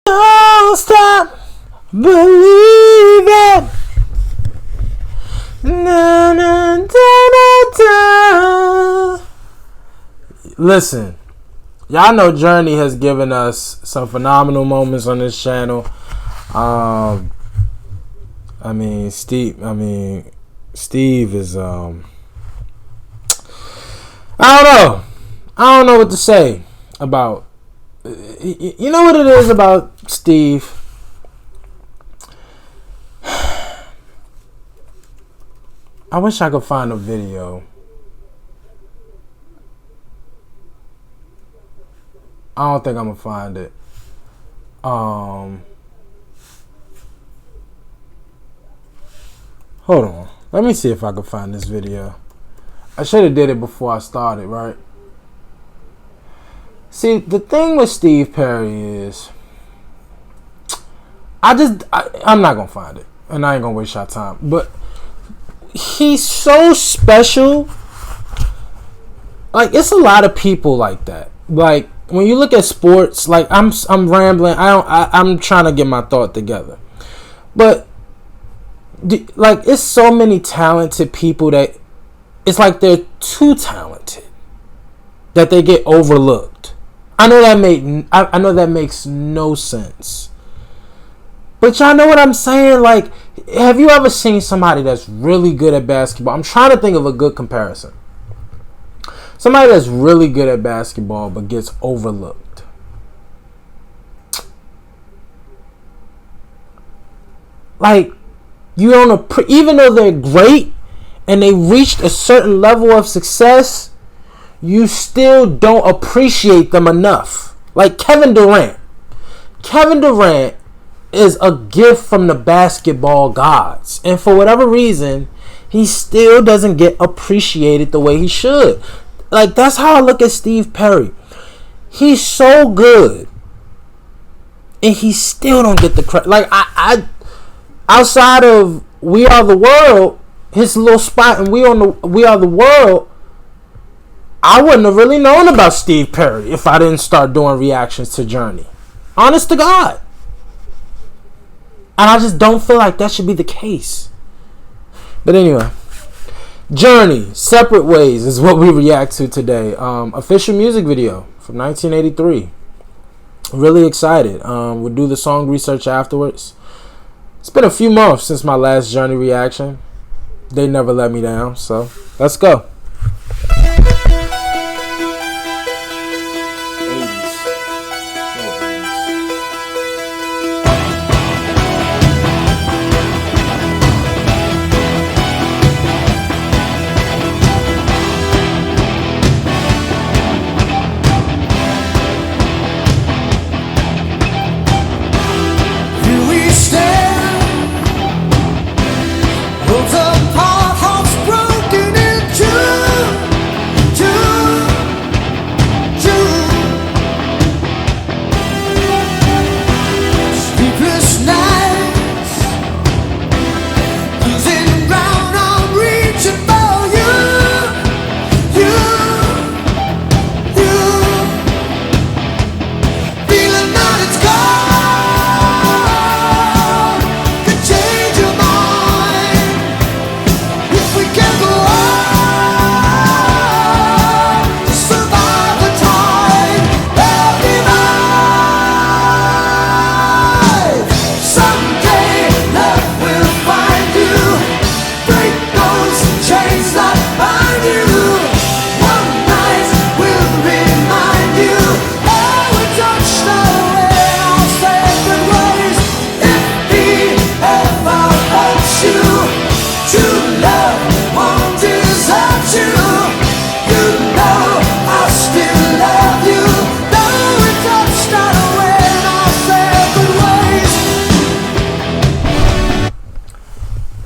Don't stop believing. Na, na, da, da, da. Listen, y'all know Journey has given us some phenomenal moments on this channel. Steve is I don't know what to say about. You know what it is about Steve? I wish I could find a video. I don't think I'm gonna find it. Hold on. Let me see if I can find this video. I should have did it before I started, right? See, the thing with Steve Perry is, I'm not gonna find it, and I ain't gonna waste your time. But he's so special. Like, it's a lot of people like that. Like, when you look at sports, like I'm rambling. I'm trying to get my thought together. But like, it's so many talented people that it's like they're too talented that they get overlooked. I know that makes no sense. But y'all know what I'm saying? Like, have you ever seen somebody that's really good at basketball? I'm trying to think of a good comparison. Somebody that's really good at basketball but gets overlooked. Like, you don't even though they're great and they reached a certain level of success, you still don't appreciate them enough. Like Kevin Durant. Kevin Durant is a gift from the basketball gods. And for whatever reason, he still doesn't get appreciated the way he should. Like, that's how I look at Steve Perry. He's so good, and he still don't get the credit. Like, I outside of We Are the World, his little spot in We Are the World, I wouldn't have really known about Steve Perry if I didn't start doing reactions to Journey. Honest to God. And I just don't feel like that should be the case. But anyway, Journey, Separate Ways is what we react to today. Official music video from 1983. Really excited. We'll do the song research afterwards. It's been a few months since my last Journey reaction. They never let me down, so let's go.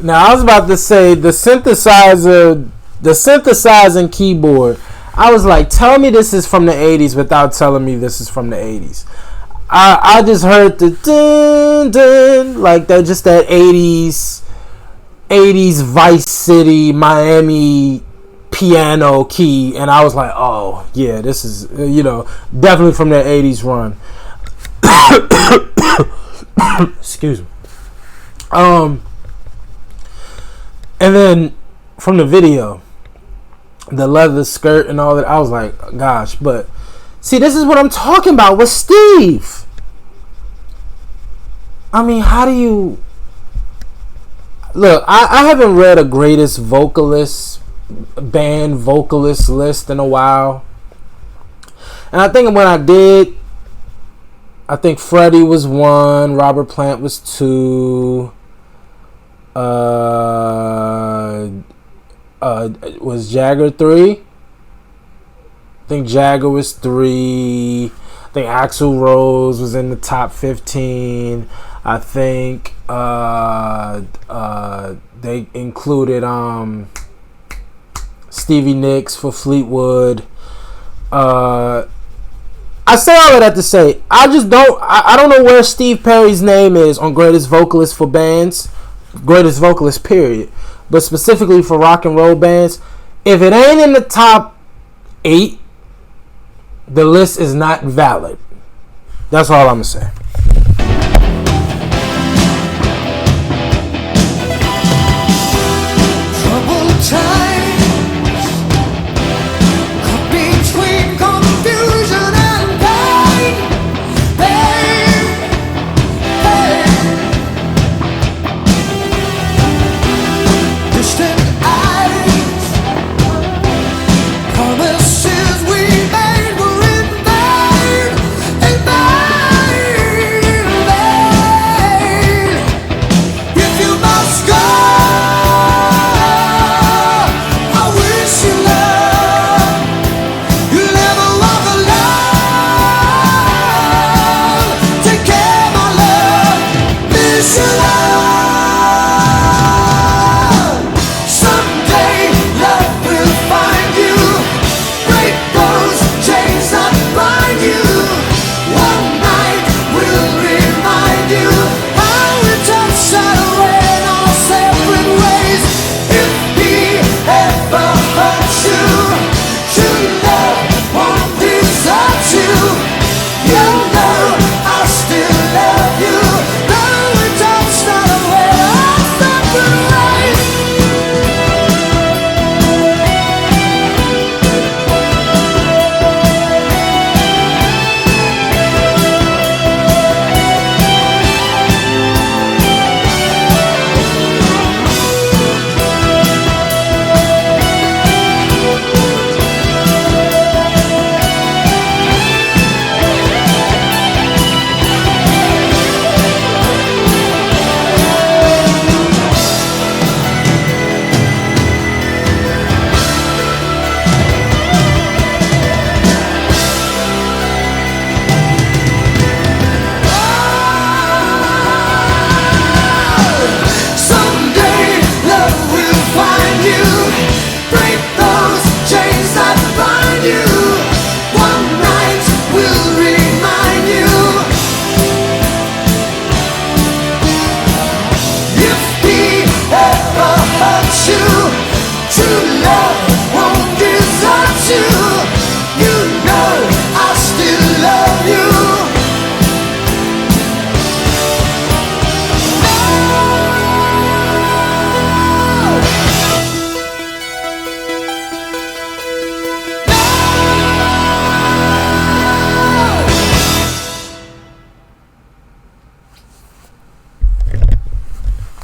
Now, I was about to say the synthesizing keyboard. I was like, tell me this is from the 80s without telling me this is from the 80s. I just heard the dun dun, like that, just that 80s Vice City, Miami piano key, and I was like, oh yeah, this is definitely from that 80s run. Excuse me. And then from the video, the leather skirt and all that, I was like, gosh. But see, this is what I'm talking about with Steve. I mean, how do you look? I haven't read a greatest band vocalist list in a while, and I think when I did, I think Freddie was 1, Robert Plant was 2, was Jagger 3? I think Jagger was 3. I think Axl Rose was in the top 15. I think they included Stevie Nicks for Fleetwood. I say all of that to say I don't know where Steve Perry's name is on greatest vocalist for bands, greatest vocalist period, but specifically for rock and roll bands. If it ain't in the top 8, the list is not valid. That's all I'm gonna say.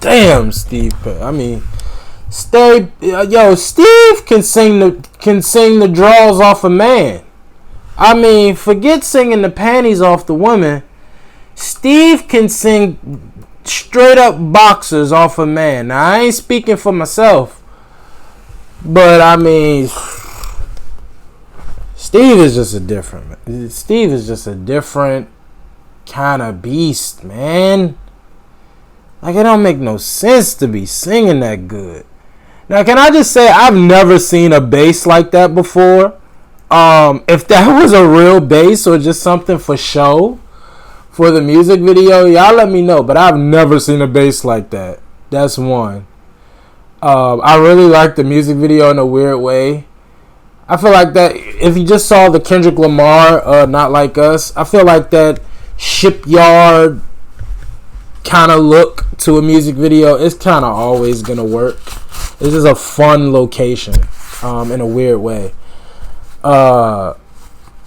Damn, Steve. I mean, Steve can sing the draws off a man. I mean, forget singing the panties off the women. Steve can sing straight up boxers off a man. Now, I ain't speaking for myself, but I mean, Steve is just a different kind of beast, man. Like, it don't make no sense to be singing that good. Now, can I just say, I've never seen a bass like that before. If that was a real bass or just something for show, for the music video, y'all let me know. But I've never seen a bass like that. That's one. I really like the music video in a weird way. I feel like that, if you just saw the Kendrick Lamar, Not Like Us, I feel like that shipyard kind of look to a music video, it's kind of always gonna work. This is a fun location, in a weird way.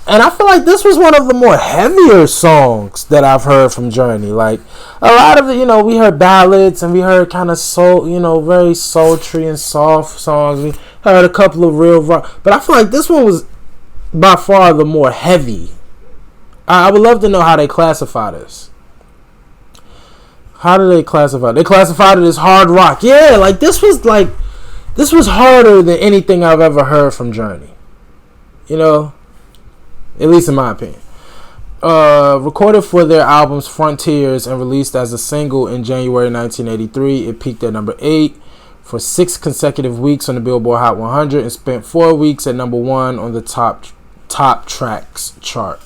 And I feel like this was one of the more heavier songs that I've heard from Journey. Like, a lot of it, we heard ballads and we heard kind of soul, very sultry and soft songs. We heard a couple of real rock. But I feel like this one was by far the more heavy. I would love to know how they classify this. How do they classify it? They classified it as hard rock. Yeah, this was harder than anything I've ever heard from Journey. At least in my opinion. Recorded for their albums Frontiers and released as a single in January 1983, it peaked at number 8 for 6 consecutive weeks on the Billboard Hot 100 and spent 4 weeks at number 1 on the top tracks chart.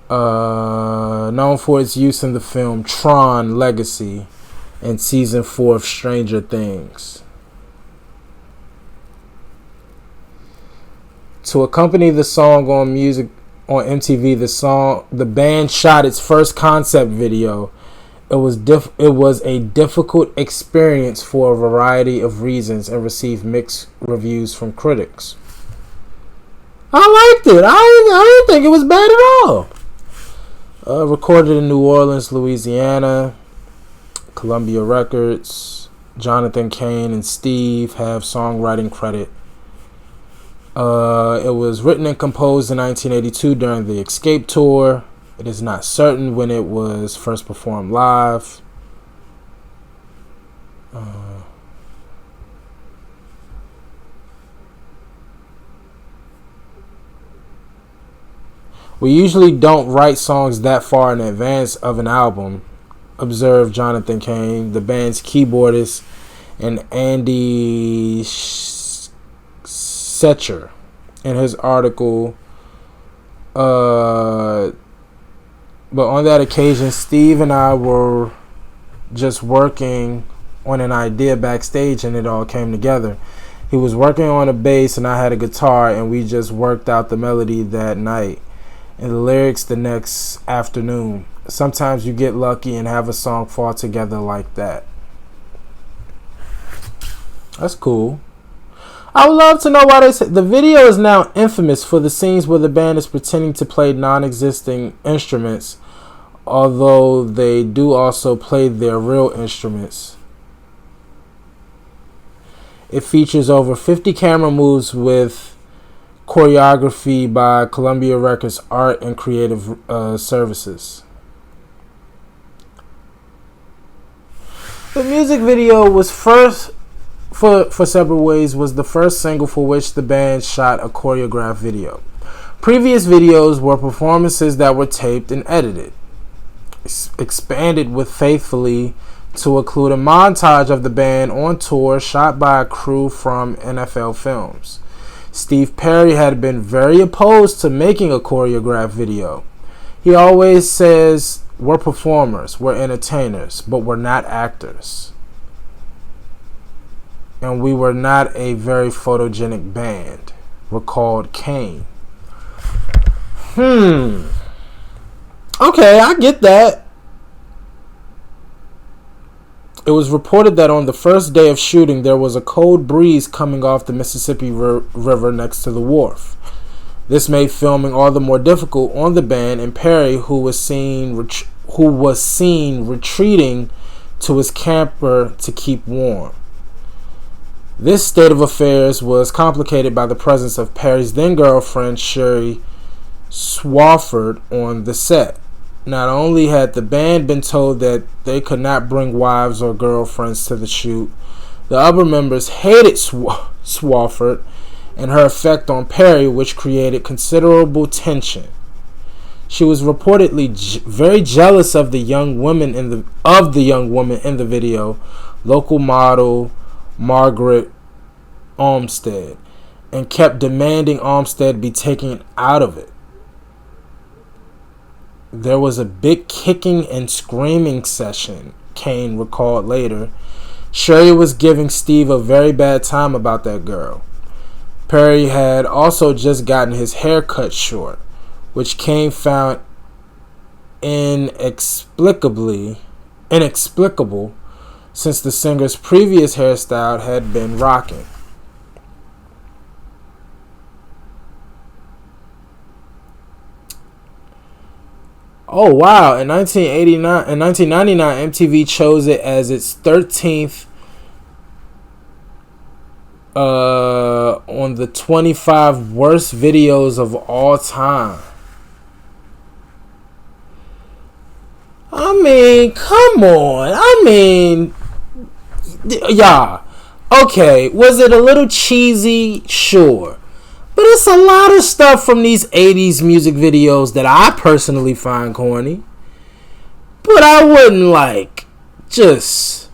Known for its use in the film Tron Legacy and season 4 of Stranger Things. To accompany the song on MTV, the band shot its first concept video. It was a difficult experience for a variety of reasons and received mixed reviews from critics. I liked it. I didn't think it was bad at all. Recorded in New Orleans, Louisiana. Columbia Records. Jonathan Cain and Steve have songwriting credit. It was written and composed in 1982 during the Escape Tour. It is not certain when it was first performed live. We usually don't write songs that far in advance of an album, observed Jonathan Cain, the band's keyboardist, and Andy Setcher in his article. But on that occasion, Steve and I were just working on an idea backstage and it all came together. He was working on a bass and I had a guitar and we just worked out the melody that night and the lyrics the next afternoon. Sometimes you get lucky and have a song fall together like that. That's cool. I would love to know why they say the video is now infamous for the scenes where the band is pretending to play non-existing instruments, although they do also play their real instruments. It features over 50 camera moves with choreography by Columbia Records Art and Creative Services. The music video was first for Several Ways was the first single for which the band shot a choreographed video. Previous videos were performances that were taped and edited, expanded with Faithfully to include a montage of the band on tour shot by a crew from NFL Films. Steve Perry had been very opposed to making a choreographed video. He always says, "We're performers, we're entertainers, but we're not actors. And we were not a very photogenic band," recalled Cain. Okay, I get that. It was reported that on the first day of shooting, there was a cold breeze coming off the Mississippi River next to the wharf. This made filming all the more difficult on the band and Perry, who was seen retreating to his camper to keep warm. This state of affairs was complicated by the presence of Perry's then-girlfriend, Sherry Swafford, on the set. Not only had the band been told that they could not bring wives or girlfriends to the shoot, the other members hated Swafford and her effect on Perry, which created considerable tension. She was reportedly very jealous of the young woman in the video, local model Margaret Olmsted, and kept demanding Olmsted be taken out of it. There was a big kicking and screaming session, Cain recalled later. Sherry was giving Steve a very bad time about that girl. Perry had also just gotten his hair cut short, which Cain found inexplicable since the singer's previous hairstyle had been rocking. Oh wow! In 1999, MTV chose it as its 13th on the 25 worst videos of all time. I mean, come on. I mean, yeah. Okay, was it a little cheesy? Sure. But it's a lot of stuff from these 80s music videos that I personally find corny. But I wouldn't just...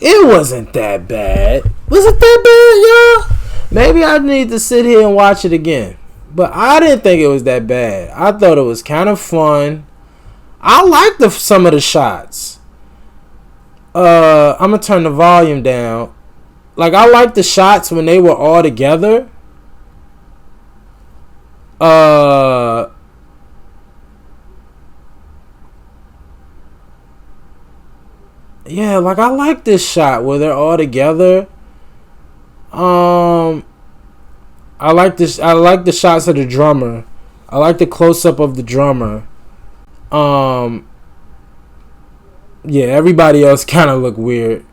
It wasn't that bad. Was it that bad, y'all? Maybe I need to sit here and watch it again. But I didn't think it was that bad. I thought it was kind of fun. I liked some of the shots. I'm going to turn the volume down. I liked the shots when they were all together. Yeah, I like this shot where they're all together. I like this. I like the shots of the drummer. I like the close up of the drummer. Yeah, everybody else kind of look weird.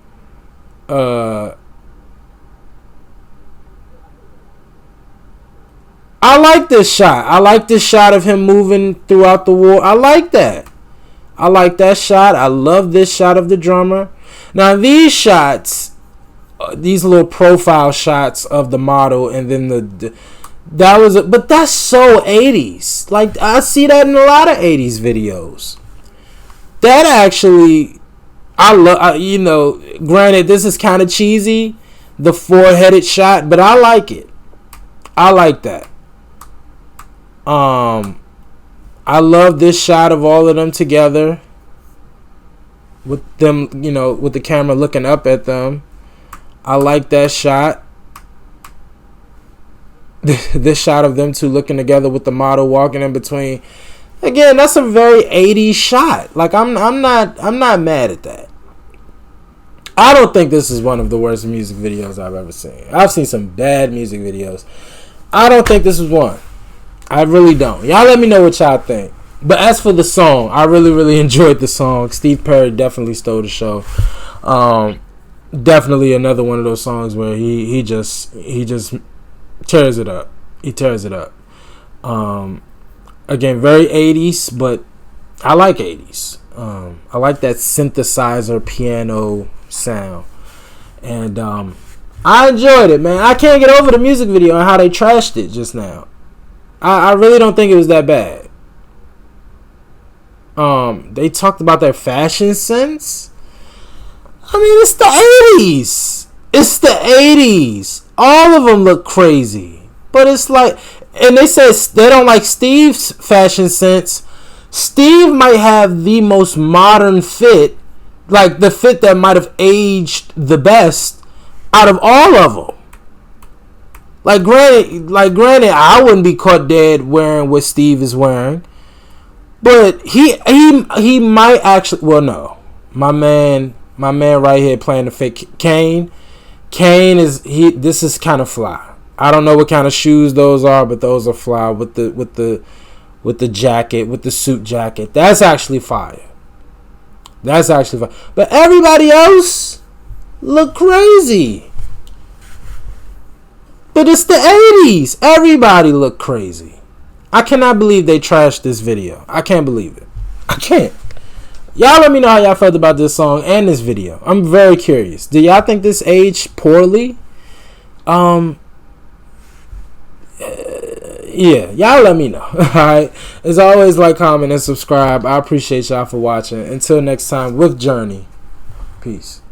I like this shot. I like this shot of him moving throughout the war. I like that. I like that shot. I love this shot of the drummer. Now these shots, these little profile shots of the model, and then but that's so 80s. I see that in a lot of 80s videos. That actually, I love. Granted, this is kind of cheesy, the four-headed shot, but I like it. I like that. I love this shot of all of them together with them, with the camera looking up at them. I like that shot. This shot of them two looking together with the model walking in between. Again, that's a very 80s shot. I'm not mad at that. I don't think this is one of the worst music videos I've ever seen. I've seen some bad music videos. I don't think this is one. I really don't. Y'all let me know what y'all think. But as for the song, I really, really enjoyed the song. Steve Perry definitely stole the show. Definitely another one of those songs where he just tears it up. He tears it up. Again, very 80s, but I like 80s. I like that synthesizer piano sound. And I enjoyed it, man. I can't get over the music video and how they trashed it just now. I really don't think it was that bad. They talked about their fashion sense. I mean, it's the 80s. It's the 80s. All of them look crazy. But it's and they said they don't like Steve's fashion sense. Steve might have the most modern fit, the fit that might have aged the best out of all of them. Granted, I wouldn't be caught dead wearing what Steve is wearing, but he might actually. Well, no, my man right here playing the fake Kane. Kane this is kind of fly. I don't know what kind of shoes those are, but those are fly with the jacket, with the suit jacket. That's actually fire. But everybody else look crazy. But it's the 80s. Everybody look crazy. I cannot believe they trashed this video. I can't believe it. I can't. Y'all let me know how y'all felt about this song and this video. I'm very curious. Do y'all think this aged poorly? Yeah, y'all let me know. Alright. As always, comment, and subscribe. I appreciate y'all for watching. Until next time with Journey. Peace.